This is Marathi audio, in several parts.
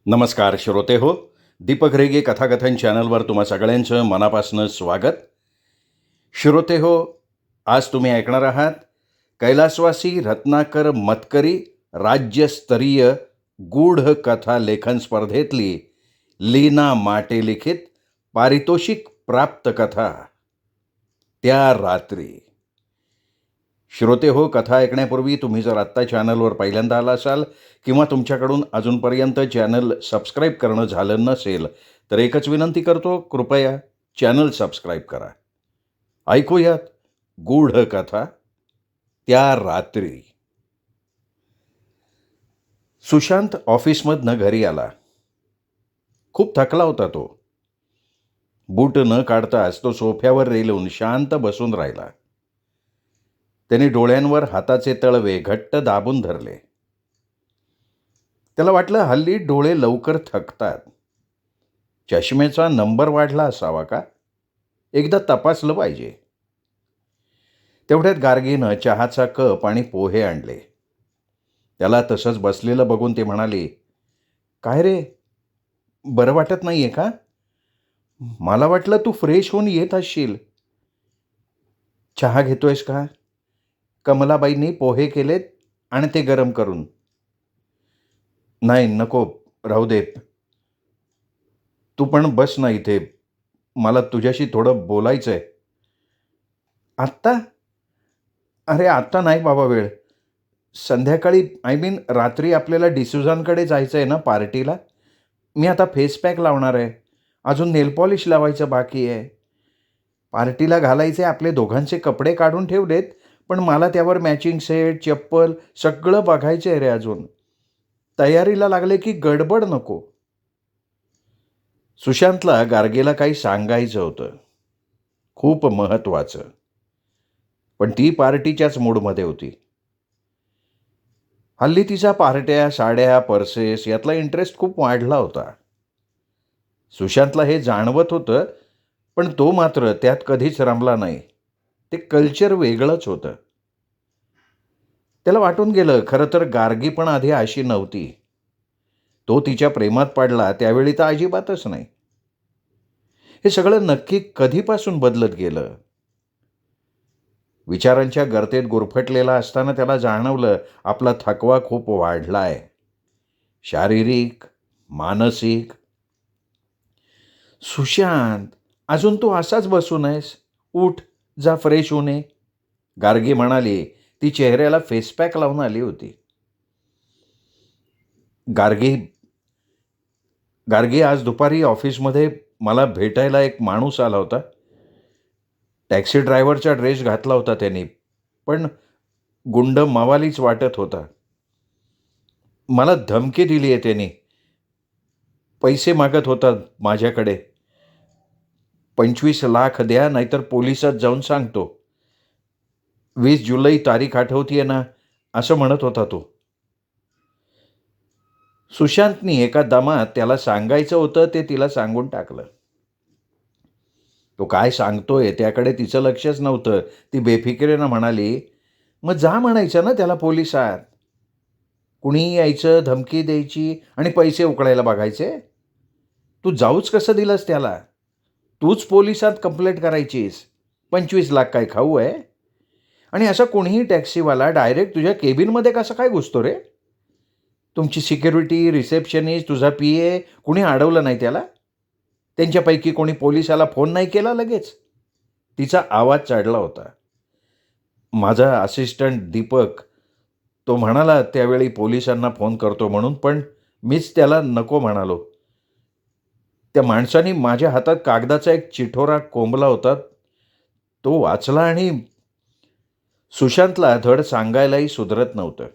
नमस्कार श्रोते हो. दीपक रेगे कथाकथन चॅनलवर तुम्हा सगळ्यांचं मनापासून स्वागत. श्रोते हो, आज तुम्ही ऐकणार आहात कैलासवासी रत्नाकर मतकरी राज्यस्तरीय गूढ कथा लेखन स्पर्धेतली लीना माटे लिखित पारितोषिक प्राप्त कथा त्या रात्री. श्रोते हो, कथा ऐकण्यापूर्वी तुम्ही जर आत्ता चॅनलवर पहिल्यांदा आला असाल किंवा तुमच्याकडून अजूनपर्यंत चॅनल सबस्क्राईब करणं झालं नसेल तर एकच विनंती करतो, कृपया चॅनल सबस्क्राईब करा. ऐकूयात गूढ कथा त्या रात्री. सुशांत ऑफिसमधनं घरी आला. खूप थकला होता तो. बूट न काढताच तो सोफ्यावर रेलून शांत बसून राहिला. त्याने डोळ्यांवर हाताचे तळवे घट्ट दाबून धरले. त्याला वाटलं हल्ली डोळे लवकर थकतात. चष्म्याचा नंबर वाढला असावा का? एकदा तपासलं पाहिजे. तेवढ्यात गार्गीनं चहाचा कप आणि पोहे आणले. त्याला तसंच बसलेलं बघून ते म्हणाले, "काय रे, बरं वाटत नाहीये का? मला वाटलं तू फ्रेश होऊन येत असशील. चहा घेतोयस का? कमलाबाईंनी पोहे केलेत आणि ते गरम करून." "नाही, नको, राहू देत. तू पण बस ना इथे. मला तुझ्याशी थोडं बोलायचं आहे." "आत्ता?" "अरे आत्ता नाही बाबा वेळ. संध्याकाळी रात्री आपल्याला डिसूझांकडे जायचं आहे ना पार्टीला. मी आता फेस पॅक लावणार आहे. अजून नेल पॉलिश लावायचं बाकी आहे. पार्टीला घालायचे आपले दोघांचे कपडे काढून ठेवलेत, पण मला त्यावर मॅचिंग सेट, चप्पल सगळं बघायचं आहे रे अजून. तयारीला लागले की गडबड नको." सुशांतला गार्गेला काही सांगायचं होतं. खूप महत्त्वाचं. पण ती पार्टीच्याच मूडमध्ये होती. हल्ली तिचा पार्ट्या, साड्या, पर्सेस यातला इंटरेस्ट खूप वाढला होता. सुशांतला हे जाणवत होतं, पण तो मात्र त्यात कधीच रमला नाही. ते कल्चर वेगळंच होतं. त्याला वाटून गेलं, खरं तर गार्गी पण आधी अशी नव्हती. तो तिच्या प्रेमात पडला त्यावेळी तर अजिबातच नाही. हे सगळं नक्की कधीपासून बदलत गेलं? विचारांच्या गर्तेत गुरफटलेला असताना त्याला जाणवलं, आपला थकवा खूप वाढलाय. शारीरिक, मानसिक. "सुशांत, अजून तू असाच बसून आहेस? उठ, जा फ्रेश होऊन ये." गार्गी म्हणाली. ती चेहऱ्याला फेसपॅक लावून आली होती. गार्गी गार्गी आज दुपारी ऑफिसमध्ये मला भेटायला एक माणूस आला होता. टॅक्सी ड्रायव्हरचा ड्रेस घातला होता त्याने, पण गुंड मवालीच वाटत होता. मला धमकी दिली आहे त्याने. पैसे मागत होता माझ्याकडे. 25 लाख द्या, नाहीतर पोलिसात जाऊन सांगतो. 20 जुलै तारीख आठवतीये ना, असं म्हणत होता तो. सुशांतनी एका दमात त्याला सांगायचं होतं ते तिला सांगून टाकलं. तो काय सांगतोय त्याकडे तिचं लक्षच नव्हतं. ती बेफिकिरीनं म्हणाली, "मग जा म्हणायचं ना त्याला पोलिसात. कुणीही यायचं, धमकी द्यायची आणि पैसे उकळायला बघायचे. तू जाऊच कसं दिलंस त्याला? तूच पोलिसात कंप्लेंट करायचीस. 25 लाख काय खाऊ आहे? आणि असा कोणीही टॅक्सीवाला डायरेक्ट तुझ्या केबिनमध्ये कसा काय घुसतो रे? तुमची सिक्युरिटी, रिसेप्शनिस्ट, तुझा PA कुणी अडवलं नाही त्याला? त्यांच्यापैकी कोणी पोलिसाला फोन नाही केला लगेच?" तिचा आवाज चढला होता. "माझा असिस्टंट दीपक, तो म्हणाला त्यावेळी पोलिसांना फोन करतो म्हणून, पण मीच त्याला नको म्हणालो. त्या माणसाने माझ्या हातात कागदाचा एक चिठोरा कोंबला होता. तो वाचला आणि." सुशांतला धड सांगायलाही सुधरत नव्हतं.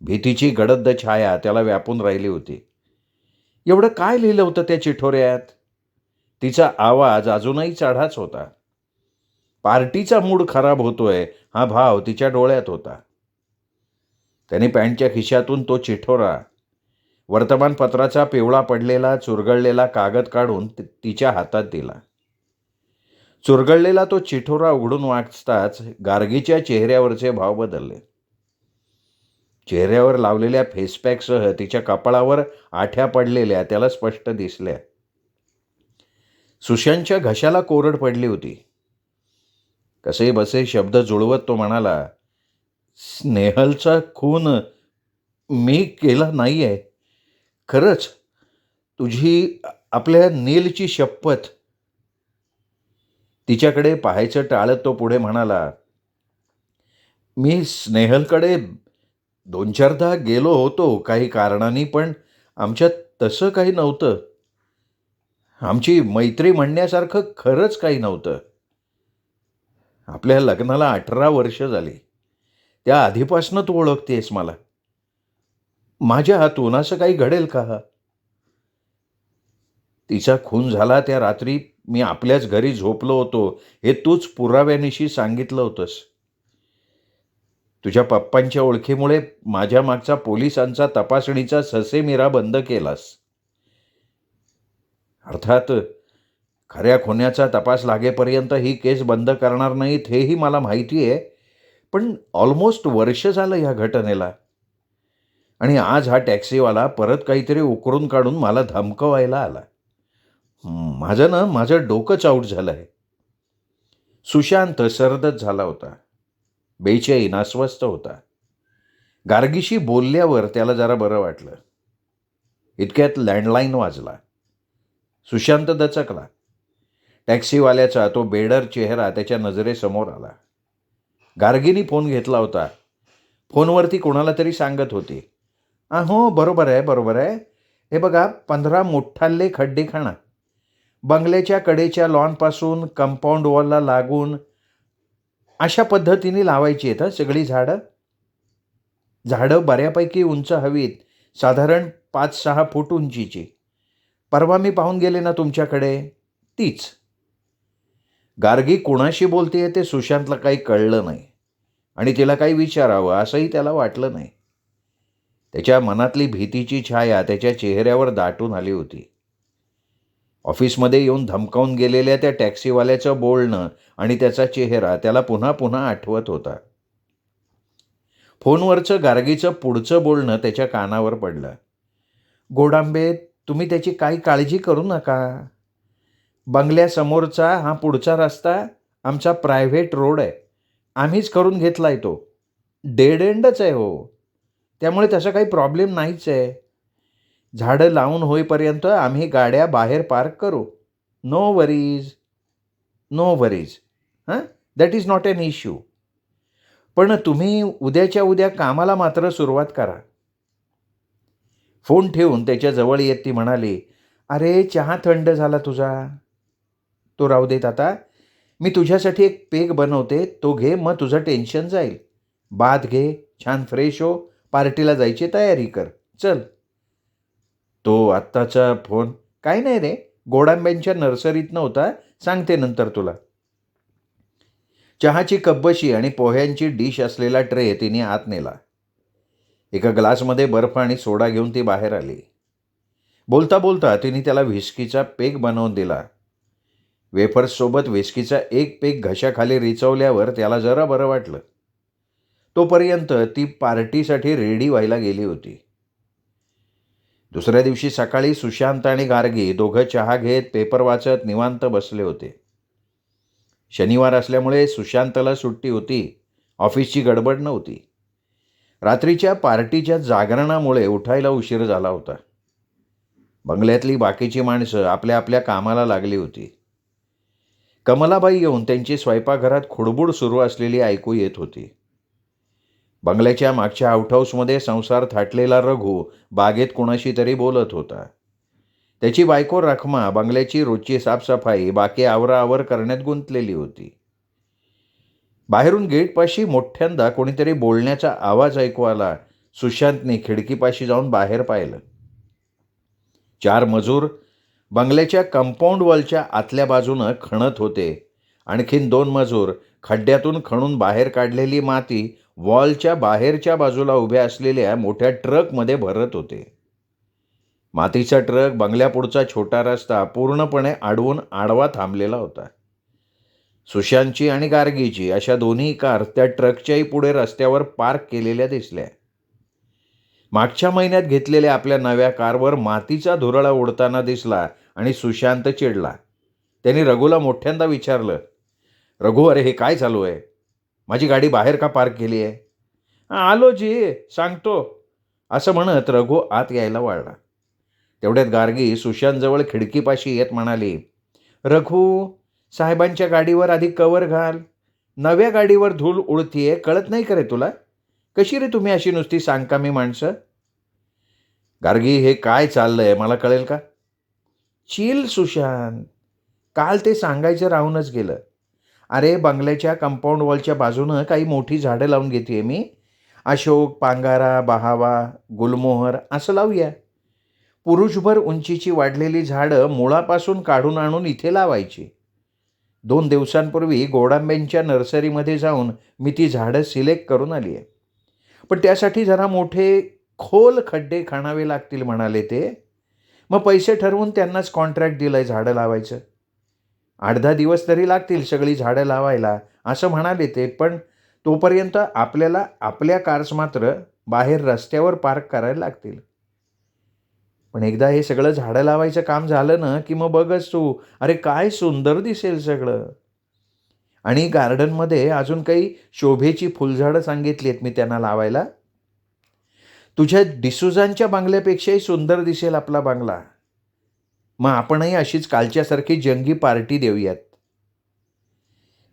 भीतीची गडद छाया त्याला व्यापून राहिली होती. एवढं काय लिहिलं होतं त्या चिठोऱ्यात? तिचा आवाज अजूनही चढाच होता. पार्टीचा मूड खराब होतोय हा भाव तिच्या डोळ्यात होता. त्याने पॅन्टच्या खिशातून तो चिठोरा, वर्तमानपत्राचा पिवळा पडलेला चुरगळलेला कागद काढून तिच्या हातात दिला. चुरगळलेला तो चिठोरा उघडून वाचताच गार्गीच्या चेहऱ्यावरचे भाव बदलले. चेहऱ्यावर लावलेल्या फेसपॅकसह तिच्या कपाळावर आठ्या पडलेल्या त्याला स्पष्ट दिसल्या. सुशांतच्या घशाला कोरड पडली होती. कसे बसे शब्द जुळवत तो म्हणाला, स्नेहलचा खून मी केला नाही आहे. खरंच, तुझी आपल्या नीलची शपथ. तिच्याकडे पाहायचं टाळत तो पुढे म्हणाला, मी स्नेहलकडे 2-4दा गेलो होतो काही कारणाने, पण आमच्यात तसं काही नव्हतं. आमची मैत्री म्हणण्यासारखं खरंच काही नव्हतं. आपल्या लग्नाला 18 वर्ष झाली. त्या आधीपासनं तू ओळखतेस मला. माझ्या हातून असं काही घडेल का? तिचा खून झाला त्या रात्री मी आपल्याच घरी झोपलो होतो हे तूच पुराव्यानिशी सांगितलं होतंस. तुझ्या पप्पांच्या ओळखीमुळे माझ्या मागचा पोलिसांचा तपासणीचा ससेमिरा बंद केलास. अर्थात खऱ्या खुन्याचा तपास लागेपर्यंत ही केस बंद करणार नाहीत हेही मला माहिती आहे. पण ऑलमोस्ट वर्ष झालं ह्या घटनेला. आणि आज हा टॅक्सीवाला परत काहीतरी उकरून काढून मला धमकवायला आला. माझं डोकंच आऊट झालं आहे. सुशांत सरदच झाला होता. बेचैन, अस्वस्थ होता. गार्गीशी बोलल्यावर त्याला जरा बरं वाटलं. इतक्यात लँडलाईन वाजला. सुशांत दचकला. टॅक्सीवाल्याचा तो बेडर चेहरा त्याच्या नजरेसमोर आला. गार्गीनी फोन घेतला होता. फोनवरती कोणाला तरी सांगत होती, हो बरोबर आहे. हे बघा, 15 मोठाले खड्डे खणा. बंगल्याच्या कडेच्या लॉनपासून कंपाऊंड वॉलला लागून अशा पद्धतीने लावायची आहेत सगळी झाडं. झाडं बऱ्यापैकी उंच हवीत, साधारण 5-6 फूट उंचीची. परवा मी पाहून गेले ना तुमच्याकडे, तीच. गार्गी कोणाशी बोलतेय ते सुशांतला काही कळलं नाही आणि तिला काही विचारावं असंही त्याला वाटलं नाही. त्याच्या मनातली भीतीची छाया त्याच्या चेहऱ्यावर दाटून आली होती. ऑफिसमध्ये येऊन धमकावून गेलेल्या त्या टॅक्सीवाल्याचं बोलणं आणि त्याचा चेहरा त्याला पुन्हा पुन्हा आठवत होता. फोनवरचं गार्गीचं पुढचं बोलणं त्याच्या कानावर पडलं. गोडांबे, तुम्ही त्याची काही काळजी करू नका. बंगल्यासमोरचा हा पुढचा रस्ता आमचा प्रायव्हेट रोड आहे. आम्हीच करून घेतलाय तो. डेड एंडच आहे हो. त्यामुळे तसा काही प्रॉब्लेम नाहीच आहे. झाडं लावून होईपर्यंत आम्ही गाड्या बाहेर पार्क करू. No worries. That is not an issue. पण तुम्ही उद्याच्या उद्या कामाला मात्र सुरुवात करा. फोन ठेवून त्याच्या जवळ येत ती म्हणाली, अरे चहा थंड झाला तुझा. तो राहू देत आता. मी तुझ्यासाठी एक पेग बनवते, तो घे, मग तुझं टेन्शन जाईल. बाथ घे, छान फ्रेश हो, पार्टीला जायची तयारी कर. चल. तो आत्ताचा फोन, काय नाही रे, गोडांब्यांच्या नर्सरीतनं होता, सांगते नंतर तुला. चहाची कब्बशी आणि पोह्यांची डिश असलेला ट्रे तिने आत नेला. एका ग्लासमध्ये बर्फ आणि सोडा घेऊन ती बाहेर आली. बोलता बोलता तिने त्याला व्हिस्कीचा पेग बनवून दिला. वेफर्ससोबत व्हिस्कीचा एक पेग घशाखाली रिचवल्यावर त्याला जरा बरं वाटलं. तोपर्यंत ती पार्टीसाठी रेडी व्हायला गेली होती. दुसऱ्या दिवशी सकाळी सुशांत आणि गार्गी दोघं चहा घेत पेपर वाचत निवांत बसले होते. शनिवार असल्यामुळे सुशांतला सुट्टी होती. ऑफिसची गडबड नव्हती. रात्रीच्या पार्टीच्या जागरणामुळे उठायला उशीर झाला होता. बंगल्यातली बाकीची माणसं आपल्या आपल्या कामाला लागली होती. कमलाबाई येऊन त्यांची स्वयंपाकघरात खुडबुड सुरू असलेली ऐकू येत होती. बंगल्याच्या मागच्या आउटहाऊसमध्ये संसार थाटलेला रघु बागेत कुणाशी तरी बोलत होता. त्याची बायको रखमा बंगल्याची रोजची साफसफाई बाकी आवराआवर करण्यात गुंतलेली होती. बाहेरून गेटपाशी मोठ्यांदा कोणीतरी बोलण्याचा आवाज ऐकू आला. सुशांतने खिडकीपाशी जाऊन बाहेर पाहिलं. 4 मजूर बंगल्याच्या कंपाऊंड वॉलच्या आतल्या बाजूनं खणत होते. आणखीन 2 मजूर खड्ड्यातून खणून बाहेर काढलेली माती वॉलच्या बाहेरच्या बाजूला उभ्या असलेल्या मोठ्या ट्रकमध्ये भरत होते. मातीचा ट्रक बंगल्यापुढचा छोटा रस्ता पूर्णपणे अडवून आडवा थांबलेला होता. सुशांतची आणि गार्गीची अशा दोन्ही कार त्या ट्रकच्याही पुढे रस्त्यावर पार्क केलेल्या दिसल्या. मागच्या महिन्यात घेतलेल्या आपल्या नव्या कारवर मातीचा धुरळा उडताना दिसला आणि सुशांत चिडला. त्याने रघुला मोठ्यांदा विचारलं, रघु, अरे हे काय चालू आहे? माझी गाडी बाहेर का पार्क केली आहे? आलो जी, सांगतो, असं म्हणत रघु आत यायला वाळला. तेवढ्यात गार्गी सुशांतजवळ खिडकीपाशी येत म्हणाली, रघु, साहेबांच्या गाडीवर आधी कवर घाल. नव्या गाडीवर धूळ उडतीये, कळत नाही का रे तुला? कशी रे तुम्ही अशी नुसती सांगकामी माणसं? गार्गी, हे काय चाललंय मला कळेल का? चिल सुशांत, काल ते सांगायचं राहूनच गेलं. अरे, बंगल्याच्या कंपाऊंड वॉलच्या बाजूनं काही मोठी झाडं लावून घेते मी. अशोक, पांगारा, बहावा, गुलमोहर असं लावूया. पुरुषभर उंचीची वाढलेली झाडं मुळापासून काढून आणून इथे लावायची. 2 दिवसांपूर्वी गोडांब्यांच्या नर्सरीमध्ये जाऊन मी ती झाडं सिलेक्ट करून आली आहे. पण त्यासाठी जरा मोठे खोल खड्डे खणावे लागतील म्हणाले ते. मग पैसे ठरवून त्यांनाच कॉन्ट्रॅक्ट दिलं आहे झाडं लावायचं. 8-10 दिवस तरी लागतील सगळी झाडं लावायला असं म्हणाले ते. पण तोपर्यंत आपल्याला आपल्या कार्स मात्र बाहेर रस्त्यावर पार्क करायला लागतील. पण एकदा हे सगळं झाडं लावायचं काम झालं ना की मग बघच तू, अरे काय सुंदर दिसेल सगळं. आणि गार्डनमध्ये अजून काही शोभेची फुलझाडं सांगितली आहेत मी त्यांना लावायला. तुझ्या डिसुझांच्या बंगल्यापेक्षाही सुंदर दिसेल आपला बंगला. मग आपणही अशीच कालच्यासारखी जंगी पार्टी देऊयात.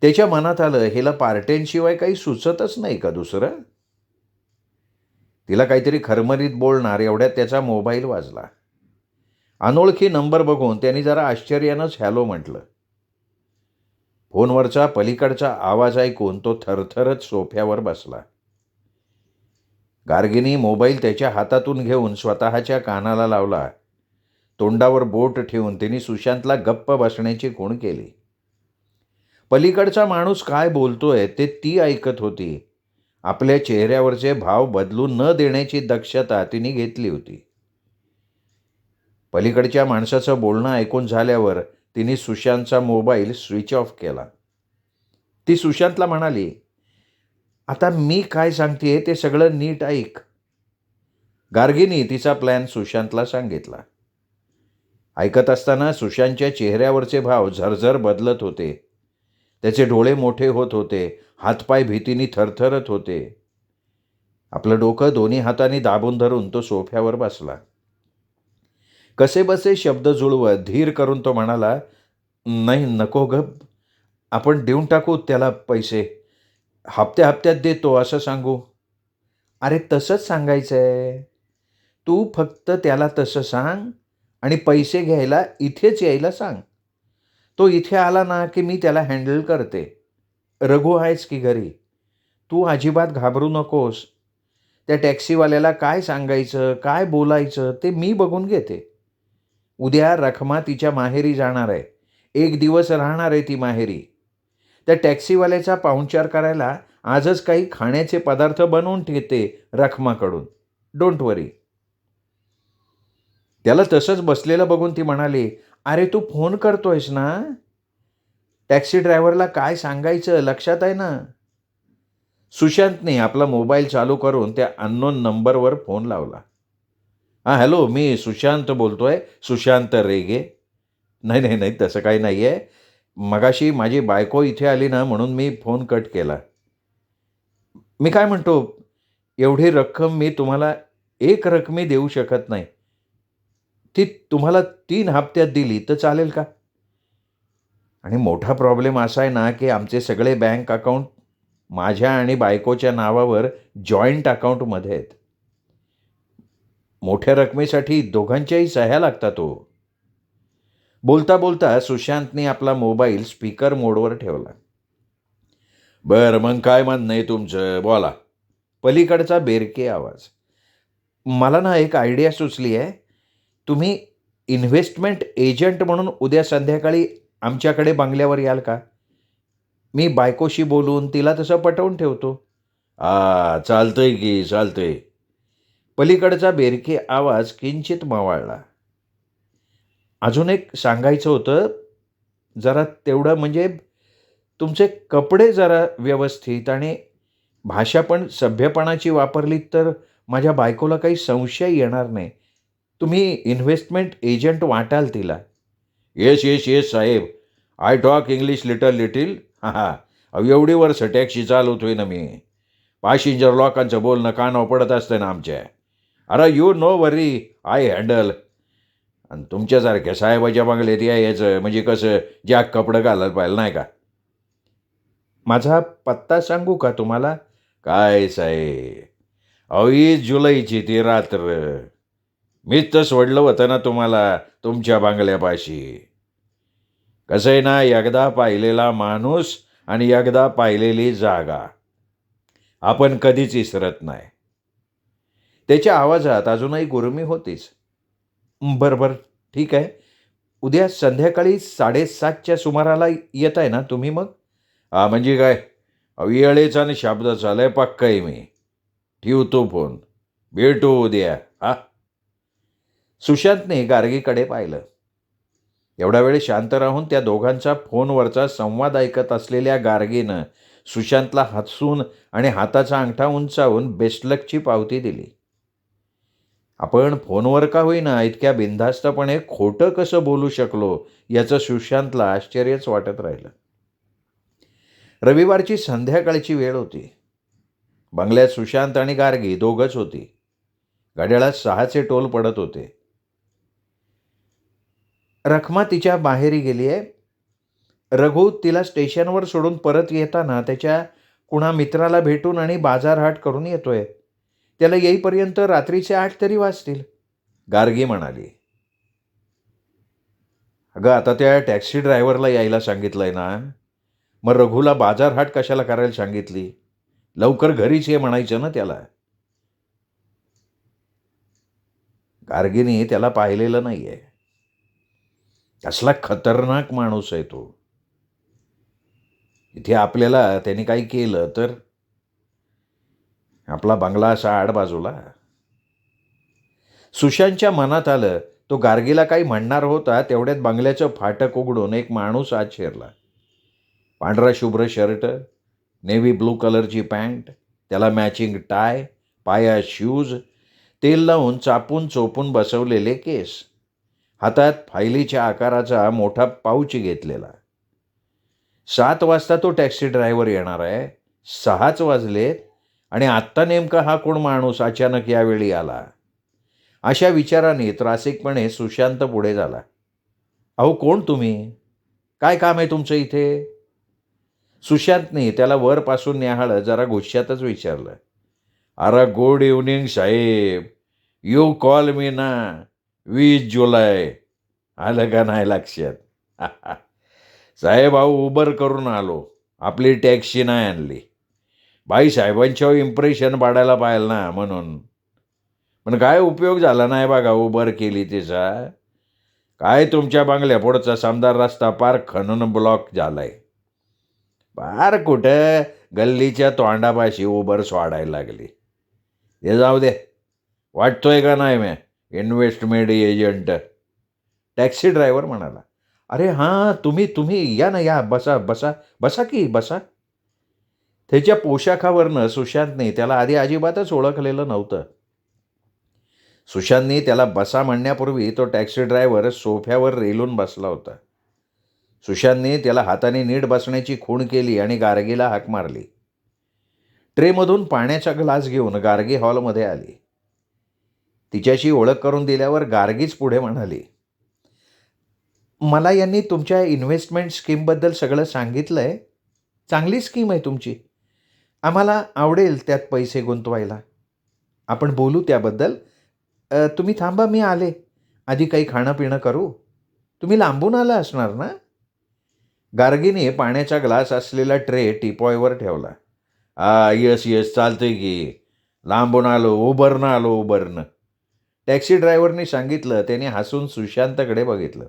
त्याच्या मनात आलं, हिला पार्ट्यांशिवाय काही सुचतच नाही का दुसरं? तिला काहीतरी खरमरीत बोलणार एवढ्यात त्याचा मोबाईल वाजला. अनोळखी नंबर बघून त्यांनी जरा आश्चर्यानंच हॅलो म्हटलं. फोनवरचा पलीकडचा आवाज ऐकून तो थरथरत सोफ्यावर बसला. गार्गीनी मोबाईल त्याच्या हातातून घेऊन स्वतःच्या कानाला लावला. तोंडावर बोट ठेवून तिने सुशांतला गप्प बसण्याची खूण केली. पलीकडचा माणूस काय बोलतोय ते ती ऐकत होती. आपल्या चेहऱ्यावरचे भाव बदलू न देण्याची दक्षता तिने घेतली होती. पलीकडच्या माणसाचं बोलणं ऐकून झाल्यावर तिने सुशांतचा मोबाईल स्विच ऑफ केला. ती सुशांतला म्हणाली, आता मी काय सांगते ते सगळं नीट ऐक. गार्गीनी तिचा प्लॅन सुशांतला सांगितला. ऐकत असताना सुशांतच्या चेहऱ्यावरचे भाव झरझर बदलत होते. त्याचे डोळे मोठे होत होते. हातपाय भीतीने थरथरत होते. आपलं डोकं दोन्ही हातांनी दाबून धरून तो सोफ्यावर बसला. कसेबसे शब्द जुळवत धीर करून तो म्हणाला, नाही नको ग, आपण देऊन टाकू त्याला पैसे. हप्त्या हप्त्यात देतो असं सांगू. अरे तसंच सांगायचं आहे. तू फक्त त्याला तसं सांग आणि पैसे घ्यायला इथेच यायला सांग. तो इथे आला ना की मी त्याला हँडल करते. रघु आहेच की घरी. तू अजिबात घाबरू नकोस. त्या टॅक्सीवाल्याला काय सांगायचं, काय बोलायचं ते मी बघून घेते. उद्या रखमा तिच्या माहेरी जाणार आहे. 1 दिवस राहणार आहे ती माहेरी. त्या टॅक्सीवाल्याचा पाहुणचार करायला आजच काही खाण्याचे पदार्थ बनवून ठेवते रखमाकडून. डोंट वरी. त्याला तसंच बसलेलं बघून ती म्हणाली, अरे तू फोन करतोयस ना? टॅक्सी ड्रायव्हरला काय सांगायचं लक्षात आहे ना? सुशांतने आपला मोबाईल चालू करून त्या अननोन नंबरवर फोन लावला. हां हॅलो, मी सुशांत बोलतोय. सुशांत रेगे. नाही नाही नाही तसं काही नाही आहे. मगाशी माझी बायको इथे आली ना म्हणून मी फोन कट केला. मी काय म्हणतो, एवढी रक्कम मी तुम्हाला एक रकमी देऊ शकत नाही. ती तुम्हाला 3 हप्त्यात दिली तर चालेल का? आणि मोठा प्रॉब्लेम असा आहे ना की आमचे सगळे बँक अकाउंट माझ्या आणि बायकोच्या नावावर जॉईंट अकाउंटमध्ये आहेत. मोठ्या रकमेसाठी दोघांच्याही सह्या लागतात हो. बोलता बोलता सुशांतने आपला मोबाईल स्पीकर मोडवर ठेवला. बरं मग काय म्हणणं आहे तुमचं, बोला. पलीकडचा बेरके आवाज. मला ना एक आयडिया सुचली आहे. तुम्ही इन्व्हेस्टमेंट एजंट म्हणून उद्या संध्याकाळी आमच्याकडे बंगल्यावर याल का? मी बायकोशी बोलून तिला तसं पटवून ठेवतो. चालतंय की चालतंय. पलीकडचा बेरके आवाज किंचित मावळला. अजून एक सांगायचं होतं. जरा तेवढं म्हणजे तुमचे कपडे जरा व्यवस्थित आणि भाषा पण सभ्यपणाची वापरलीत तर माझ्या बायकोला काही संशय येणार नाही. तुम्ही इन्व्हेस्टमेंट एजंट वाटाल तिला. येस, येस, येस साहेब. I talk English little. हां, हां. अहो एवढी वर्ष टॅक्सी चालवतोय ना मी. पॅसेंजर लोकांचं बोलणं कानावर पडत असतं ना आमच्या. अरे you know worry, I handle. आणि तुमच्यासारख्या साहेबाच्या बंगल्यात यायचं म्हणजे कसं जॅक कपडं घालायला पाहिजे नाही का? माझा पत्ता सांगू का तुम्हाला? काय साहेब, अहो ही जुलैची ती रात्र. मीच तर सोडलं होतं ना तुम्हाला तुमच्या बंगल्यापाशी. कसं आहे ना, एकदा पाहिलेला माणूस आणि एकदा पाहिलेली जागा आपण कधीच विसरत नाही. त्याच्या आवाजात अजूनही गुरमी होतीच. बरं, बरं. ठीक आहे. उद्या संध्याकाळी 7:30च्या सुमाराला येताय ना तुम्ही मग? हां, म्हणजे काय? अहो येळेचा आणि शब्दाचा लय पक्का आहे मी. ठेवतो फोन. भेटू उद्या. हां. सुशांतने गार्गीकडे पाहिलं. एवढा वेळ शांत राहून त्या दोघांचा फोनवरचा संवाद ऐकत असलेल्या गार्गीनं सुशांतला हसून आणि हाताचा अंगठा उंचावून बेस्ट लकची पावती दिली. आपण फोनवर का होईना इतक्या बिनधास्तपणे खोटं कसं बोलू शकलो याचं सुशांतला आश्चर्यच वाटत राहिलं. रविवारची संध्याकाळची वेळ होती. बंगल्यात सुशांत आणि गार्गी दोघंच होती. घड्याळात 6चे टोल पडत होते. रखमा तिच्या माहेरी गेली आहे. रघु तिला स्टेशनवर सोडून परत येताना त्याच्या कुणा मित्राला भेटून आणि बाजारहाट करून येतोय. त्याला येईपर्यंत रात्रीचे 8 तरी वाजतील, गार्गी म्हणाली. अगं आता त्या टॅक्सी ड्रायव्हरला यायला सांगितलंय ना, मग रघुला बाजारहाट कशाला करायला सांगितली? लवकर घरीच ये म्हणायचं ना त्याला. गार्गीने त्याला पाहिलेलं नाहीये. कसला खतरनाक माणूस आहे तो. इथे आपल्याला त्याने काही केलं तर आपला बंगला असा आडबाजूला. सुशांतच्या मनात आलं तो गार्गीला काही म्हणणार होता तेवढ्यात बंगल्याचं फाटक उघडून एक माणूस आत शिरला. पांढरा शुभ्र शर्ट, नेव्ही ब्लू कलरची पॅन्ट, त्याला मॅचिंग टाय, पायात शूज, तेल लावून चापून चोपून बसवलेले केस, हातात फायलीच्या आकाराचा मोठा पाऊच घेतलेला. 7 वाजता तो टॅक्सी ड्रायव्हर येणार आहे. 6च वाजलेत आणि आत्ता नेमका हा कोण माणूस अचानक यावेळी आला. अशा विचाराने त्रासिकपणे सुशांत पुढे झाला. अहो कोण तुम्ही? काय काम आहे तुमचं इथे? सुशांतने त्याला वरपासून न्याहाळत जरा गुस्स्यातच विचारलं. अरे गुड इव्हनिंग साहेब. यू कॉल मी ना 20 जुलै. आलं का नाही लक्षात? साहेब अहो उबर करून आलो. आपली टॅक्सी नाही आणली. बाईसाहेबांच्यावर इम्प्रेशन पाडायला पाहिजे ना म्हणून. पण काय उपयोग झाला नाही बघा उबर केली तिचा. काय तुमच्या बंगल्यापुढचा समदार रस्ता पार खणून ब्लॉक झालाय. पार कुठं गल्लीच्या तोंडापाशी उबर सोडायला लागली. हे जाऊ दे. वाटतोय का नाही मी इन्व्हेस्टमेंट एजंट? टॅक्सी ड्रायव्हर म्हणाला. अरे हां, तुम्ही या ना, या, बसा बसा बसा की बसा. त्याच्या पोशाखावरनं सुशांतने त्याला आधी अजिबातच ओळखलेलं नव्हतं. सुशांतने त्याला बसा म्हणण्यापूर्वी तो टॅक्सी ड्रायव्हर सोफ्यावर रेलून बसला होता. सुशांतने त्याला हाताने नीट बसण्याची खूण केली आणि गार्गीला हाक मारली. ट्रेमधून पाण्याचा ग्लास घेऊन गार्गी हॉलमध्ये आली. तिच्याशी ओळख करून दिल्यावर गार्गीच पुढे म्हणाली. मला यांनी तुमच्या इन्व्हेस्टमेंट स्कीमबद्दल सगळं सांगितलं आहे. चांगली स्कीम आहे तुमची. आम्हाला आवडेल त्यात पैसे गुंतवायला. आपण बोलू त्याबद्दल. तुम्ही थांबा, मी आले. आधी काही खाणं पिणं करू. तुम्ही लांबून आला असणार ना? गार्गीने पाण्याचा ग्लास असलेला ट्रे टिपॉयवर ठेवला. येस येस चालतंय की. लांबून आलो, उबरनं आलो, उबरनं. टॅक्सी ड्रायव्हरने सांगितलं. त्याने हसून सुशांतकडे बघितलं.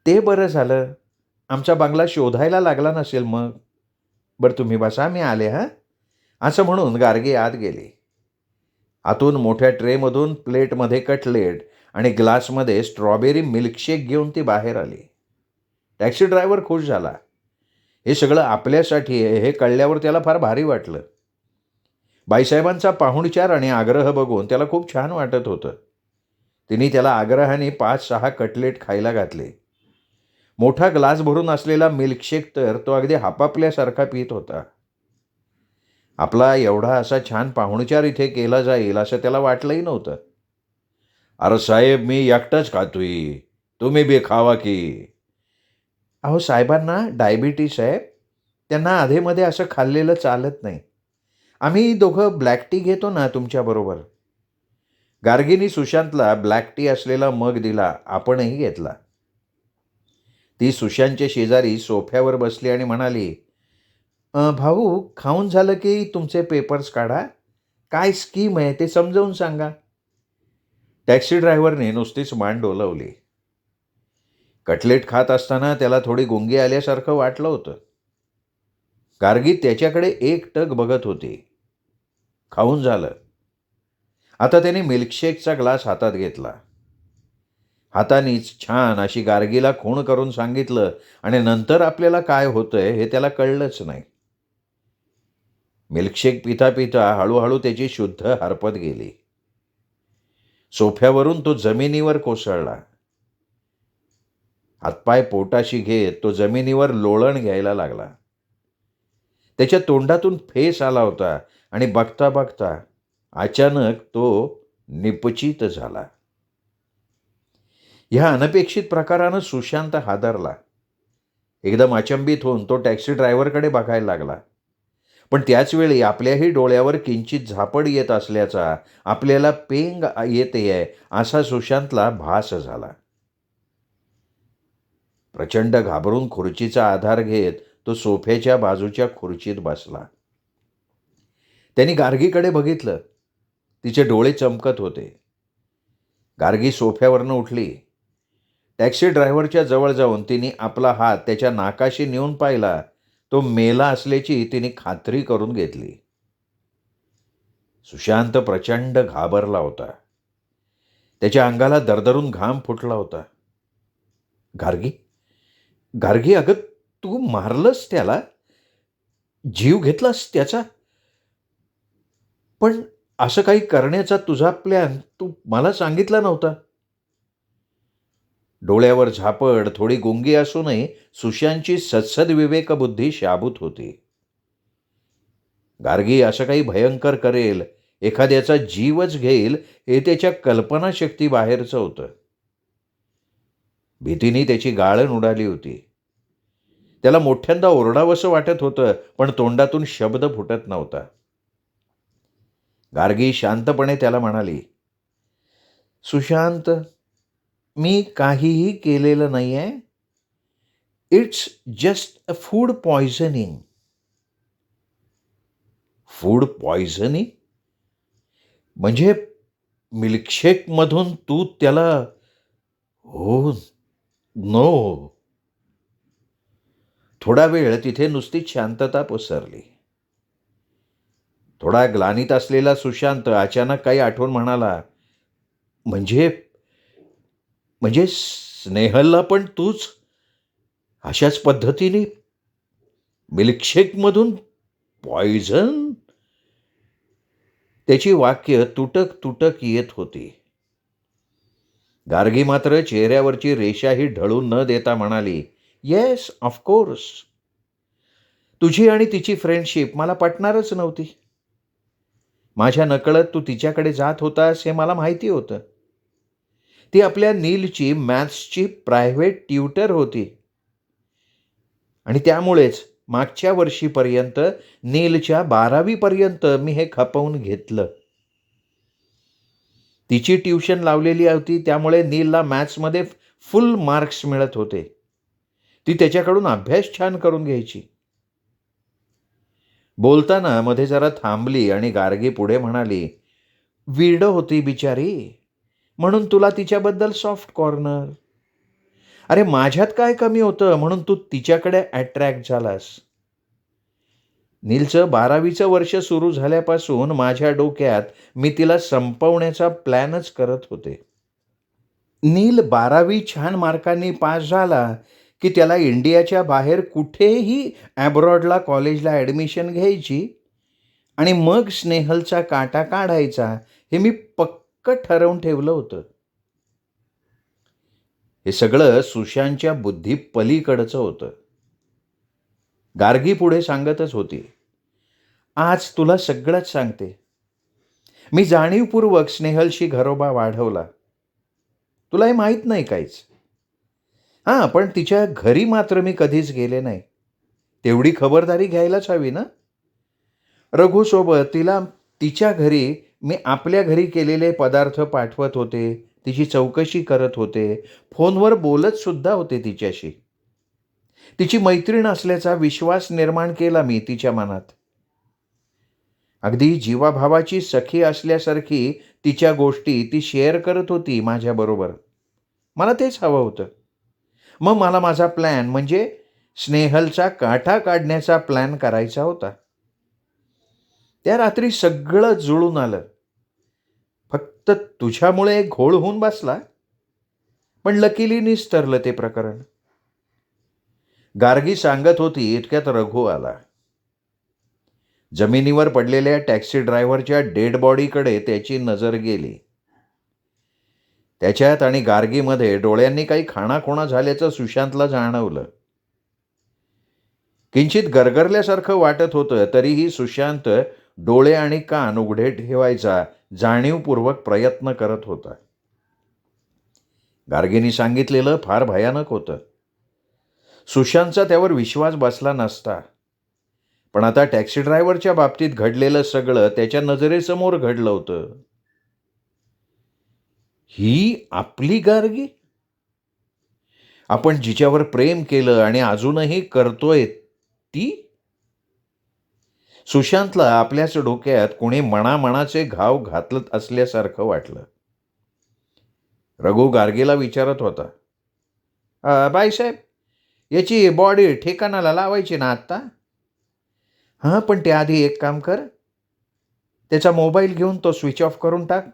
ते बरं झालं. आमचा बंगला शोधायला लागला नसेल मग. बरं तुम्ही बसा, मी आले हां. असं म्हणून गार्गी आत गेली. आतून मोठ्या ट्रेमधून प्लेटमध्ये कटलेट आणि ग्लासमध्ये स्ट्रॉबेरी मिल्कशेक घेऊन ती बाहेर आली. टॅक्सी ड्रायव्हर खुश झाला. हे सगळं आपल्यासाठी आहे हे कळल्यावर त्याला फार भारी वाटलं. बाईसाहेबांचा पाहुणचार आणि आग्रह बघून त्याला खूप छान वाटत होतं. तिने त्याला आग्रहाने 5-6 कटलेट खायला घातले. मोठा ग्लास भरून असलेला मिल्कशेक तर तो अगदी हापापल्यासारखा पीत होता. आपला एवढा असा छान पाहुणचार इथे केला जाईल असं त्याला वाटलंही नव्हतं. "अरे साहेब, मी एकटाच खातोय. तुम्ही बी खावा की." "अहो साहेबांना डायबिटीस आहे. त्यांना अधेमध्ये असं खाल्लेलं चालत नाही. आम्ही दोघं ब्लॅक टी घेतो ना तुमच्याबरोबर." गार्गीनी सुशांतला ब्लॅक टी असलेला मग दिला. आपणही घेतला. ती सुशांतच्या शेजारी सोफ्यावर बसली आणि म्हणाली, भाऊ खाऊन झालं की तुमचे पेपर्स काढा. काय स्कीम आहे ते समजावून सांगा." टॅक्सी ड्रायव्हरने नुसतीच मान डोलावली. कटलेट खात असताना त्याला थोडी गुंगी आल्यासारखं वाटलं होतं. गार्गी त्याच्याकडे एकटक बघत होती. खाऊन झालं. आता त्याने मिल्कशेकचा ग्लास हातात घेतला. हातानीच छान अशी गार्गीला खूण करून सांगितलं आणि नंतर आपल्याला काय होतंय हे त्याला कळलंच नाही. मिल्कशेक पिता पिता हळूहळू त्याची शुद्ध हरपत गेली. सोफ्यावरून तो जमिनीवर कोसळला. हातपाय पोटाशी घेत तो जमिनीवर लोळण घ्यायला लागला. त्याच्या तोंडातून फेस आला होता आणि बघता बघता अचानक तो निपचित झाला. ह्या अनपेक्षित प्रकारानं सुशांत हादरला. एकदम अचंबित होऊन तो टॅक्सी ड्रायव्हरकडे बघायला लागला. पण त्याचवेळी आपल्याही डोळ्यावर किंचित झापड येत असल्याचा, आपल्याला पेंग येतेय असा सुशांतला भास झाला. प्रचंड घाबरून खुर्चीचा आधार घेत तो सोफ्याच्या बाजूच्या खुर्चीत बसला. त्यांनी गार्गीकडे बघितलं. तिचे डोळे चमकत होते. गार्गी सोफ्यावरनं उठली. टॅक्सी ड्रायव्हरच्या जवळ जाऊन तिने आपला हात त्याच्या नाकाशी नेऊन पाहिला. तो मेला असल्याची तिने खात्री करून घेतली. सुशांत प्रचंड घाबरला होता. त्याच्या अंगाला दरदरून घाम फुटला होता. गार्गी, गार्गी, अगं तू मारलंस त्याला, जीव घेतलास त्याचा. पण असं काही करण्याचा तुझा प्लॅन तू मला सांगितला नव्हता. डोळ्यावर झापड, थोडी गुंगी असूनही सुशांतची सद्सद विवेकबुद्धी शाबूत होती. गार्गी असं काही भयंकर करेल, एखाद्याचा जीवच घेईल, हे त्याच्या कल्पनाशक्ती बाहेरचं होतं. भीतीने त्याची गाळण उडाली होती. त्याला मोठ्यांदा ओरडावंसं वाटत होतं, पण तोंडातून शब्द फुटत नव्हता. गार्गी शांतपणे त्याला म्हणाली, "सुशांत, मी काहीही केलेलं नाही आहे. It's just a food poisoning." Food poisoning? म्हणजे मिल्कशेकमधून तू त्याला? हो, नो. थोडा वेळ तिथे नुसतीच शांतता पसरली. थोडा ग्लानीत असलेला सुशांत अचानक काही आठवून म्हणाला, म्हणजे म्हणजे स्नेहलला पण तूच अशाच पद्धतीने मिल्कशेकमधून पॉयझन? त्याची वाक्य तुटक तुटक येत होती. गार्गी मात्र चेहऱ्यावरची रेषाही ढळून न देता म्हणाली, येस, ऑफकोर्स. तुझी आणि तिची फ्रेंडशिप मला पटणारच नव्हती. माझ्या नकळत तू तिच्याकडे जात होतास हे मला माहिती होतं. ती आपल्या नीलची मॅथ्सची प्रायव्हेट ट्युटर होती आणि त्यामुळेच मागच्या वर्षीपर्यंत नीलच्या 12वी पर्यंत मी हे खपवून घेतलं. तिची ट्युशन लावलेली होती, त्यामुळे नीलला मॅथ्समध्ये फुल मार्क्स मिळत होते. ती त्याच्याकडून अभ्यास छान करून घ्यायची. बोलताना मध्ये जरा थांबली आणि गार्गी पुढे म्हणाली, विडो होती बिचारी, म्हणून तुला तिच्याबद्दल सॉफ्ट कॉर्नर. अरे माझ्यात काय कमी होतं म्हणून तू तिच्याकडे अट्रॅक्ट झालास. नीलचं 12वीचं वर्ष सुरू झाल्यापासून माझ्या डोक्यात मी तिला संपवण्याचा प्लॅनच करत होते. नील 12वी छान मार्कांनी पास झाला की त्याला इंडियाच्या बाहेर कुठेही ॲब्रॉडला कॉलेजला ॲडमिशन घ्यायची आणि मग स्नेहलचा काटा काढायचा हे मी पक्क ठरवून ठेवलं होतं. हे सगळं सुशांतच्या बुद्धी पलीकडचं होतं. गार्गी पुढे सांगतच होती, आज तुला सगळंच सांगते. मी जाणीवपूर्वक स्नेहलशी घरोबा वाढवला. तुला हे माहीत नाही काहीच. हां, पण तिच्या घरी मात्र मी कधीच गेले नाही. तेवढी खबरदारी घ्यायलाच हवी ना. रघूसोबत तिच्या घरी मी आपल्या घरी केलेले पदार्थ पाठवत होते. तिची चौकशी करत होते. फोनवर बोलत सुद्धा होते तिच्याशी. तिची मैत्रीण असल्याचा विश्वास निर्माण केला मी तिच्या मनात. अगदी जीवाभावाची सखी असल्यासारखी तिच्या गोष्टी ती शेअर करत होती माझ्याबरोबर. मला तेच हवं होतं. मग मला माझा प्लॅन म्हणजे स्नेहलचा काटा काढण्याचा प्लॅन करायचा होता. त्या रात्री सगळं जुळून आलं. फक्त तुझ्यामुळे एक घोळ होऊन बसला. पण लकीली निस्तरलं ते प्रकरण. गार्गी सांगत होती इतक्यात रघू आला. जमिनीवर पडलेल्या टॅक्सी ड्रायव्हरच्या डेड बॉडीकडे त्याची नजर गेली. त्याच्यात आणि गार्गीमध्ये डोळ्यांनी काही खाणाखुणा झाल्याचं सुशांतला जाणवलं. किंचित गरगरल्यासारखं वाटत होतं, तरीही सुशांत डोळे आणि कान उघडे ठेवायचा जाणीवपूर्वक प्रयत्न करत होता. गार्गीने सांगितलेलं फार भयानक होतं. सुशांतचा त्यावर विश्वास बसला नसता. पण आता टॅक्सी ड्रायव्हरच्या बाबतीत घडलेलं सगळं त्याच्या नजरेसमोर घडलं होतं. ही आपली गार्गी? आपण जिच्यावर प्रेम केलं आणि अजूनही करतोय ती? सुशांतला आपल्याच डोक्यात कोणी मनामनाचे घाव घातलत असल्यासारखं वाटलं. रघु गार्गीला विचारत होता, बाईसाहेब, याची बॉडी ठिकाणाला लावायची ना आत्ता? हां, पण त्याआधी एक काम कर. त्याचा मोबाईल घेऊन तो स्विच ऑफ करून टाक.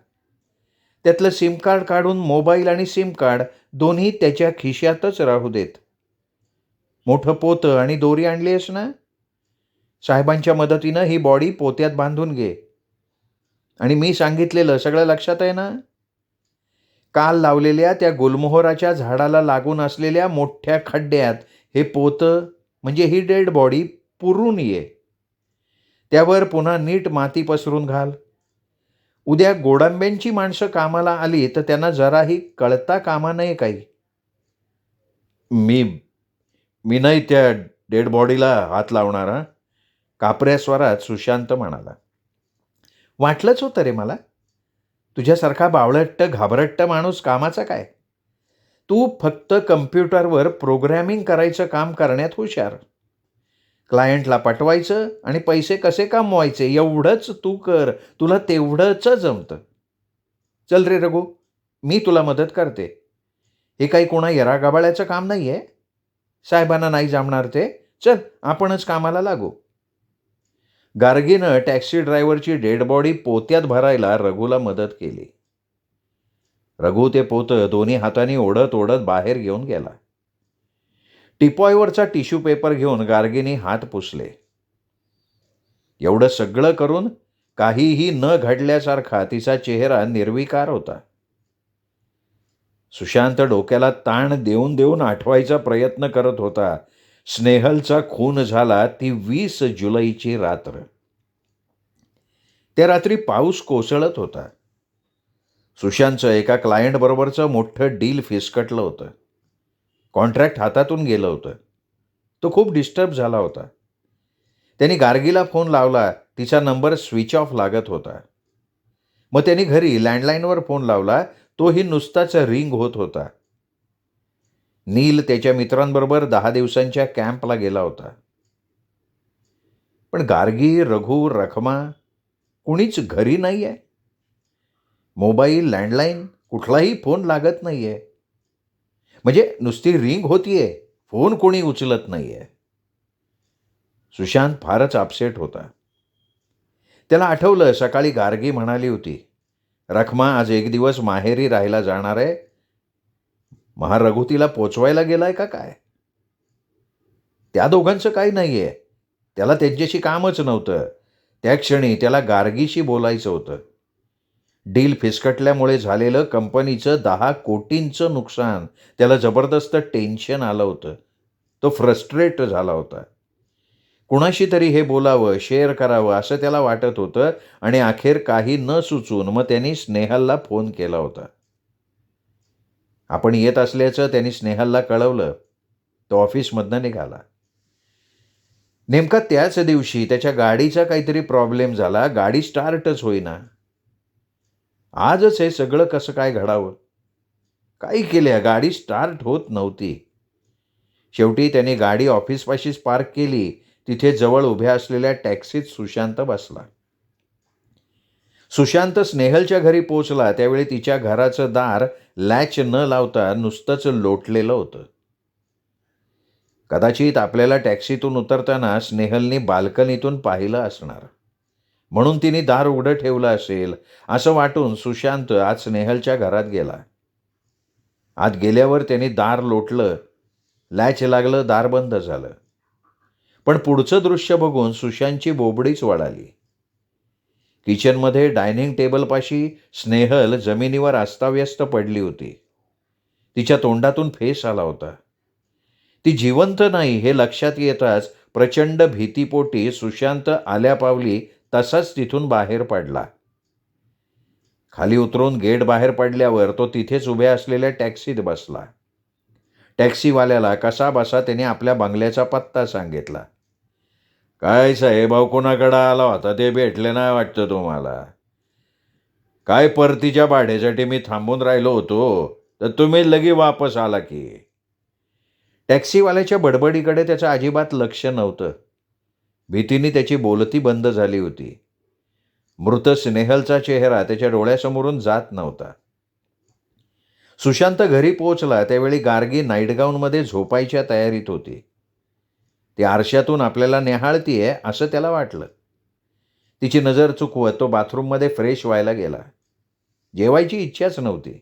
त्यातलं सिम कार्ड काढून मोबाईल आणि सिम कार्ड दोन्ही त्याच्या खिशातच राहू देत. मोठं पोतं आणि दोरी आणली आहेस ना? साहेबांच्या मदतीनं ही बॉडी पोत्यात बांधून घे. आणि मी सांगितलेलं सगळं लक्षात आहे ना? काल लावलेल्या त्या गुलमोहराच्या झाडाला लागून असलेल्या मोठ्या खड्ड्यात हे पोतं म्हणजे ही डेड बॉडी पुरून ये. त्यावर पुन्हा नीट माती पसरून घाल. उद्या गोडांब्यांची माणसं कामाला आली तर त्यांना जराही कळता कामा नये काही. मी मी नाही त्या डेड बॉडीला हात लावणार हां, कापऱ्या स्वरात सुशांत म्हणाला. वाटलंच होतं रे मला. तुझ्यासारखा बावळट्ट घाबरट्ट माणूस कामाचा काय? तू फक्त कम्प्युटरवर प्रोग्रॅमिंग करायचं काम करण्यात हुशार. क्लायंटला पटवायचं आणि पैसे कसे कमवायचे एवढंच तू कर. तुला तेवढंच जमतं. चल रे रघु, मी तुला मदत करते. हे काही कोणा येरागाबाळ्याचं काम नाही आहे. साहेबांना नाही जमणार ते. चल, आपणच कामाला लागू. गार्गीनं टॅक्सी ड्रायव्हरची डेड बॉडी पोत्यात भरायला रघुला मदत केली. रघु ते पोतं दोन्ही हातांनी ओढत ओढत बाहेर घेऊन गेला. टिपॉयवरचा टिश्यू पेपर घेऊन गार्गीने हात पुसले. एवढं सगळं करून काहीही न घडल्यासारखा तिचा चेहरा निर्विकार होता. सुशांत डोक्याला ताण देऊन देऊन आठवायचा प्रयत्न करत होता. स्नेहलचा खून झाला ती 20 जुलैची रात्र. त्या रात्री पाऊस कोसळत होता. सुशांतचं एका क्लायंटबरोबरचं मोठं डील फिसकटलं होतं. कॉन्ट्रॅक्ट हातातून गेलं होतं. तो खूप डिस्टर्ब झाला होता. त्यांनी गार्गीला फोन लावला. तिचा नंबर स्विच ऑफ लागत होता. मग त्यांनी घरी लँडलाईनवर फोन लावला. तोही नुसताच रिंग होत होता. नील त्याच्या मित्रांबरोबर 10 दिवसांच्या कॅम्पला गेला होता. पण गार्गी, रघु, रखमा कुणीच घरी नाही आहे. मोबाईल, लँडलाईन कुठलाही फोन लागत नाही आहे. म्हणजे नुसती रिंग होतीये, फोन कोणी उचलत नाही आहे. सुशांत फारच अपसेट होता. त्याला आठवलं सकाळी गार्गी म्हणाली होती, रखमा आज एक दिवस माहेरी राहायला जाणार आहे. महारघु तिला पोचवायला गेलाय का काय? त्या दोघांचं काही नाही आहे. त्याला त्यांच्याशी कामच नव्हतं. त्या क्षणी त्याला गार्गीशी बोलायचं होतं. डील फिसकटल्यामुळे झालेलं कंपनीचं 10 कोटींचं नुकसान त्याला जबरदस्त टेन्शन आलं होतं. तो फ्रस्ट्रेट झाला होता. कुणाशी तरी हे बोलावं, शेअर करावं असं त्याला वाटत होतं आणि अखेर काही न सुचून मग त्यांनी स्नेहलला फोन केला होता. आपण येत असल्याचं त्यांनी स्नेहलला कळवलं. तो ऑफिसमधनं निघाला. नेमका त्याच दिवशी त्याच्या गाडीचा काहीतरी प्रॉब्लेम झाला. गाडी स्टार्टच होईना. आजच हे सगळं कसं काय घडावं? काही केल्या गाडी स्टार्ट होत नव्हती. शेवटी त्याने गाडी ऑफिसपाशीच पार्क केली. तिथे जवळ उभ्या असलेल्या टॅक्सीत सुशांत बसला. सुशांत स्नेहलच्या घरी पोचला त्यावेळी तिच्या घराचं दार लॅच न लावता नुसतंच लोटलेलं होतं. कदाचित आपल्याला टॅक्सीतून उतरताना स्नेहलने बाल्कनीतून पाहिलं असणार, म्हणून तिने दार उघडं ठेवलं असेल असं वाटून सुशांत आज स्नेहलच्या घरात गेला. आत गेल्यावर त्याने दार लोटलं. लॅच लागलं, दार बंद झालं. पण पुढचं दृश्य बघून सुशांतची बोबडीच वळाली. किचनमध्ये डायनिंग टेबलपाशी स्नेहल जमिनीवर अस्ताव्यस्त पडली होती. तिच्या तोंडातून फेस आला होता. ती जिवंत नाही हे लक्षात येताच प्रचंड भीतीपोटी सुशांत आल्या पावली तसाच तिथून बाहेर पडला. खाली उतरून गेट बाहेर पडल्यावर तो तिथेच उभ्या असलेल्या टॅक्सीत बसला. टॅक्सीवाल्याला कसा बसा त्याने आपल्या बंगल्याचा पत्ता सांगितला. काय साहेब, कोणाकडं आला होता ते भेटले नाही वाटतं तुम्हाला? काय परतीच्या भाड्यासाठी मी थांबून राहिलो होतो तर तुम्ही लगे वापस आला की. टॅक्सीवाल्याच्या बडबडीकडे त्याचं अजिबात लक्ष नव्हतं. भीतीने त्याची बोलती बंद झाली होती. मृत स्नेहलचा चेहरा त्याच्या डोळ्यासमोरून जात नव्हता. सुशांत घरी पोहोचला त्यावेळी गार्गी नाईटगाऊनमध्ये झोपायच्या तयारीत होती. ती आरशातून आपल्याला निहाळतीये असं त्याला वाटलं. तिची नजर चुकवत तो बाथरूममध्ये फ्रेश व्हायला गेला. जेवायची इच्छाच नव्हती.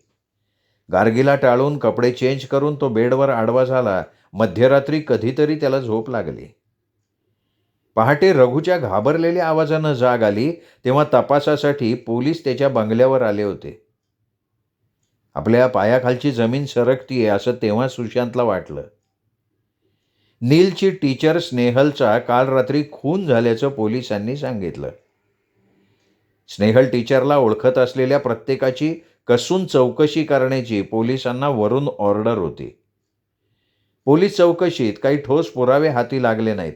गार्गीला टाळून कपडे चेंज करून तो बेडवर आडवा झाला. मध्यरात्री कधीतरी त्याला झोप लागली. पहाटे रघुच्या घाबरलेल्या आवाजानं जाग आली तेव्हा तपासासाठी पोलीस त्याच्या बंगल्यावर आले होते. आपल्या पायाखालची जमीन सरकतीये असं तेव्हा सुशांतला वाटलं. नीलची टीचर स्नेहलचा काल रात्री खून झाल्याचं पोलिसांनी सांगितलं. स्नेहल टीचरला ओळखत असलेल्या प्रत्येकाची कसून चौकशी करण्याची पोलिसांना वरून ऑर्डर होती. पोलीस चौकशीत काही ठोस पुरावे हाती लागले नाहीत.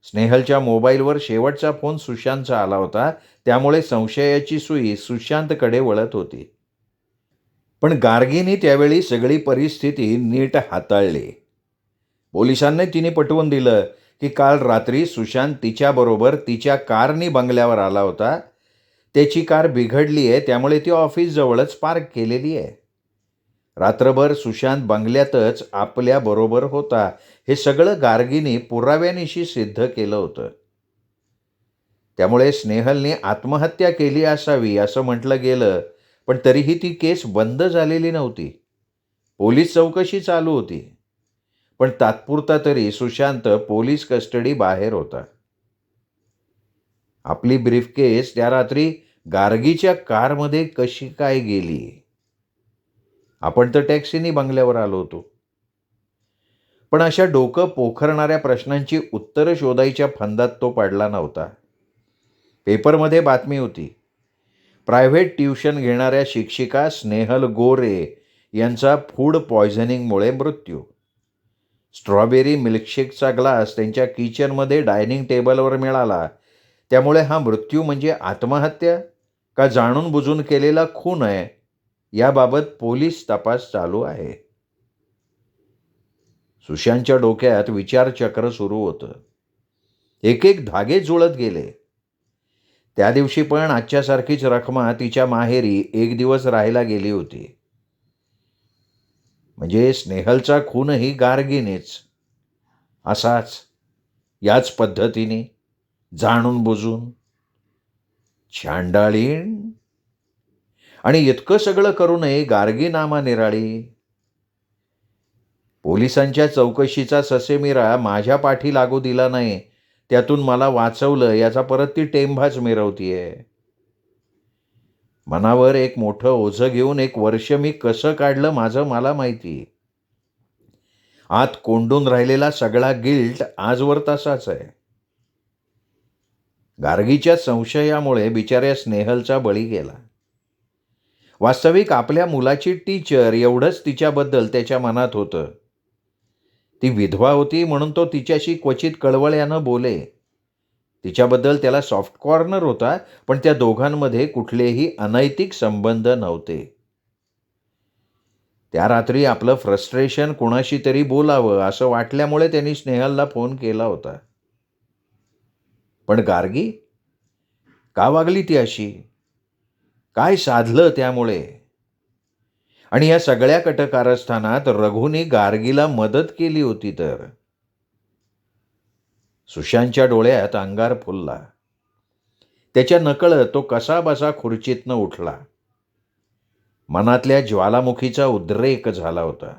स्नेहलच्या मोबाईलवर शेवटचा फोन सुशांतचा आला होता, त्यामुळे संशयाची सुई सुशांतकडे वळत होती. पण गार्गीने त्यावेळी सगळी परिस्थिती नीट हाताळली. पोलिसांनी तिने पटवून दिलं की काल रात्री सुशांत तिच्याबरोबर तिच्या कारनी बंगल्यावर आला होता. त्याची कार बिघडली आहे त्यामुळे ती ऑफिसजवळच पार्क केलेली आहे. रात्रभर सुशांत बंगल्यातच आपल्याबरोबर होता. हे सगळं गार्गीने पुराव्यानिशी सिद्ध केलं होतं. त्यामुळे स्नेहलने आत्महत्या केली असावी असं म्हटलं गेलं, पण तरीही ती केस बंद झालेली नव्हती. पोलीस चौकशी चालू होती. पण तात्पुरता तरी सुशांत पोलीस कस्टडी बाहेर होता. आपली ब्रीफकेस त्या रात्री गार्गीच्या कारमध्ये कशी काय गेली? आपण तर टॅक्सीने बंगल्यावर आलो होतो. पण अशा डोकं पोखरणाऱ्या प्रश्नांची उत्तरं शोधायच्या फंदात तो पडला नव्हता. पेपरमध्ये बातमी होती. प्रायव्हेट ट्युशन घेणाऱ्या शिक्षिका स्नेहल गोरे यांचा फूड पॉयझनिंगमुळे मृत्यू. स्ट्रॉबेरी मिल्कशेकचा ग्लास त्यांच्या किचनमध्ये डायनिंग टेबलवर मिळाला. त्यामुळे हा मृत्यू म्हणजे आत्महत्या का जाणून बुजून केलेला खून आहे याबाबत पोलीस तपास चालू आहे. सुशांतच्या डोक्यात विचारचक्र सुरू होतं. एक एक धागे जुळत गेले. त्या दिवशी पण आजच्यासारखीच रखमा तिच्या माहेरी एक दिवस राहायला गेली होती. म्हणजे स्नेहलचा खूनही गार्गीनेच. असाच, याच पद्धतीने, जाणून बुजून. छांडाळीण. आणि इतकं सगळं करूनही गार्गी नामा निराळी. पोलिसांच्या चौकशीचा ससेमिरा माझ्या पाठी लागू दिला नाही त्यातून मला वाचवलं याचा परत ती टेंभाच मिरवतीये. मनावर एक मोठं ओझं घेऊन 1 वर्ष मी कसं काढलं माझं मला माहिती. आत कोंडून राहिलेला सगळा गिल्ट आजवर तसाच आहे. गार्गीच्या संशयामुळे बिचाऱ्या स्नेहलचा बळी गेला. वास्तविक आपल्या मुलाची टीचर एवढंच तिच्याबद्दल त्याच्या मनात होतं. ती विधवा होती म्हणून तो तिच्याशी क्वचित कळवळ्यानं बोले. तिच्याबद्दल त्याला सॉफ्ट कॉर्नर होता, पण त्या दोघांमध्ये कुठलेही अनैतिक संबंध नव्हते. त्या रात्री आपलं फ्रस्ट्रेशन कुणाशी तरी बोलावं असं वाटल्यामुळे त्यांनी स्नेहलला फोन केला होता. पण गार्गी? का वागली ती अशी? काय साधलं त्यामुळे? आणि या सगळ्या कटकारस्थानात रघुने गार्गीला मदत केली होती तर. सुशांतच्या डोळ्यात अंगार फुलला. त्याच्या नकळत तो कसाबसा खुर्चीतनं उठला. मनातल्या ज्वालामुखीचा उद्रेक झाला होता.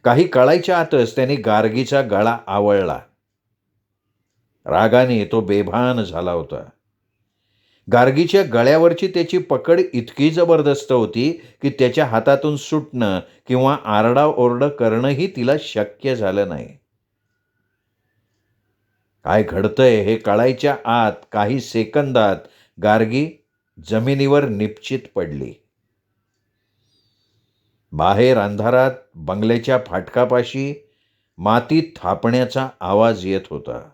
काही कळायच्या आतच त्याने गार्गीचा गळा आवळला. रागाने तो बेभान झाला होता. गार्गीच्या गळ्यावरची त्याची पकड इतकी जबरदस्त होती की त्याच्या हातातून सुटणं किंवा आरडाओरड करणंही तिला शक्य झालं नाही. काय घडतंय हे कळायच्या आत काही सेकंदात गार्गी जमिनीवर निपचित पडली. बाहेर अंधारात बंगल्याच्या फाटकापाशी मातीत थापण्याचा आवाज येत होता.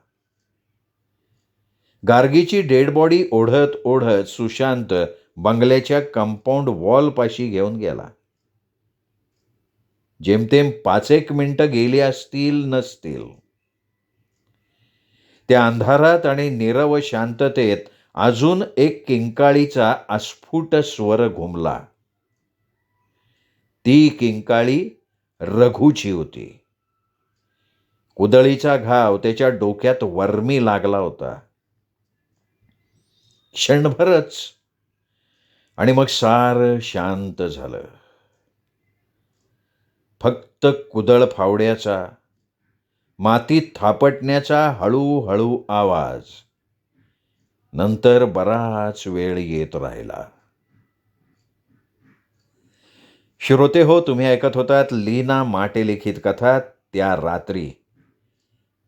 गार्गीची डेड बॉडी ओढत ओढत सुशांत बंगल्याच्या कंपाऊंड वॉलपाशी घेऊन गेला. जेमतेम 5-1 मिनिटं गेली असतील नसतील. त्या अंधारात आणि नीरव शांततेत अजून एक किंकाळीचा अस्फुट स्वर घुमला. ती किंकाळी रघुची होती. कुदळीचा घाव त्याच्या डोक्यात वर्मी लागला होता. क्षणभरच आणि मग सारं शांत झालं. फक्त कुदळ फावड्याचा, मातीत थापटण्याचा हळूहळू आवाज. नंतर बराच वेळ येत राहिला. श्रोते हो, तुम्ही ऐकत होतात लीना माटे लिखित कथा त्या रात्री.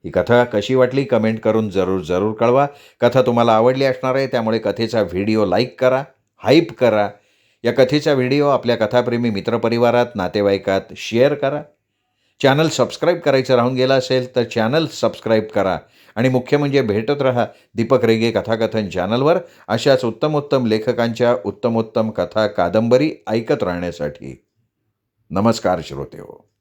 ही कथा कशी वाटली कमेंट करून जरूर कळवा. कथा तुम्हाला आवडली असणार आहे, त्यामुळे कथेचा व्हिडिओ लाईक करा, हाईप करा. या कथेचा व्हिडिओ आपल्या कथाप्रेमी मित्रपरिवारात, नातेवाईकात शेअर करा. चॅनल सबस्क्राईब करायचं राहून गेलं असेल तर चॅनल सबस्क्राईब करा. आणि मुख्य म्हणजे भेटत रहा दीपक रेगे कथाकथन चॅनलवर अशाच उत्तमोत्तम लेखकांच्या उत्तमोत्तम कथा कादंबरी ऐकत राहण्यासाठी. नमस्कार श्रोते हो.